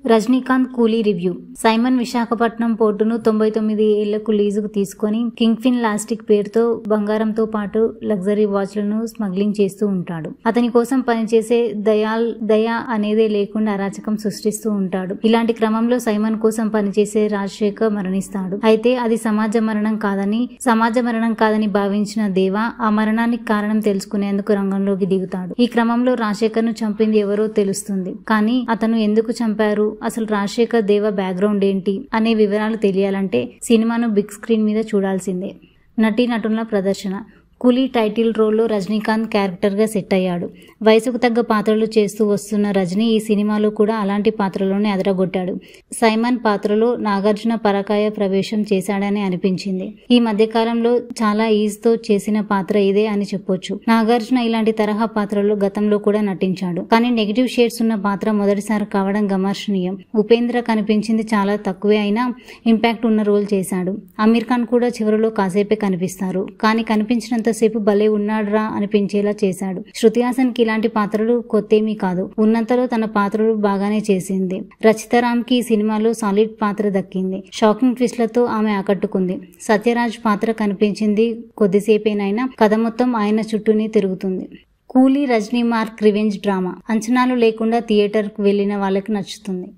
రజనీకాంత్ కూలీ review. Simon Visakhapatnam పోర్టును 99 ఏళ్లకు లీజుకు తీసుకొని కింగ్పిన్ లాస్టిక్ పేరుతో బంగారంతో పాటు లగ్జరీ వాచ్లను స్మగ్లింగ్ చేస్తూ ఉంటాడు. అతని కోసం పనిచేసే దయ అనేదే లేకుండా అరాచకం సృష్టిస్తూ ఉంటాడు. ఇలాంటి క్రమంలో సైమన్ కోసం పనిచేసే రాజశేఖర్ మరణిస్తాడు. అయితే అది సమాజ మరణం కాదని భావించిన దేవ ఆ మరణానికి కారణం తెలుసుకునేందుకు రంగంలోకి దిగుతాడు. ఈ క్రమంలో రాజశేఖర్ ను చంపింది ఎవరో తెలుస్తుంది. కానీ అతను ఎందుకు చంపారు, అసలు రాజశేఖర్ దేవ బ్యాక్గ్రౌండ్ ఏంటి అనే వివరాలు తెలియాలంటే సినిమాను బిగ్ స్క్రీన్ మీద చూడాల్సిందే. నటీనటుల ప్రదర్శన. కూలీ టైటిల్ రోల్లో రజనీకాంత్ క్యారెక్టర్ గా సెట్ అయ్యాడు. వయసుకు తగ్గ పాత్రలు చేస్తూ వస్తున్న రజనీ ఈ సినిమాలో కూడా అలాంటి పాత్రలోనే అదరగొట్టాడు. సైమన్ పాత్రలో నాగార్జున పరకాయ ప్రవేశం చేశాడని అనిపించింది. ఈ మధ్యకాలంలో చాలా ఈజీతో చేసిన పాత్ర ఇదే అని చెప్పొచ్చు. నాగార్జున ఇలాంటి తరహా పాత్రలో గతంలో కూడా నటించాడు. కానీ నెగిటివ్ షేడ్స్ ఉన్న పాత్ర మొదటిసారి కావడం గమర్శనీయం. ఉపేంద్ర కనిపించింది చాలా తక్కువే అయినా ఇంపాక్ట్ ఉన్న రోల్ చేశాడు. అమీర్ ఖాన్ కూడా చివరిలో కాసేపే కనిపిస్తారు. కానీ కనిపించినంత సేపు భలే ఉన్నాడ్రా అనిపించేలా చేశాడు. శృతి హాసన్ కి ఇలాంటి పాత్రలు కొత్తేమీ కాదు. ఉన్నంతలో తన పాత్రలు బాగానే చేసింది. రచితారామ్ కి ఈ సినిమాలో సాలిడ్ పాత్ర దక్కింది. షాకింగ్ ట్విస్ట్లతో ఆమె ఆకట్టుకుంది. సత్యరాజ్ పాత్ర కనిపించింది కొద్దిసేపేనైనా కథ మొత్తం ఆయన చుట్టూనే తిరుగుతుంది. కూలీ రజనీ మార్క్ రివెంజ్ డ్రామా. అంచనాలు లేకుండా థియేటర్ కు వెళ్లిన వాళ్ళకి నచ్చుతుంది.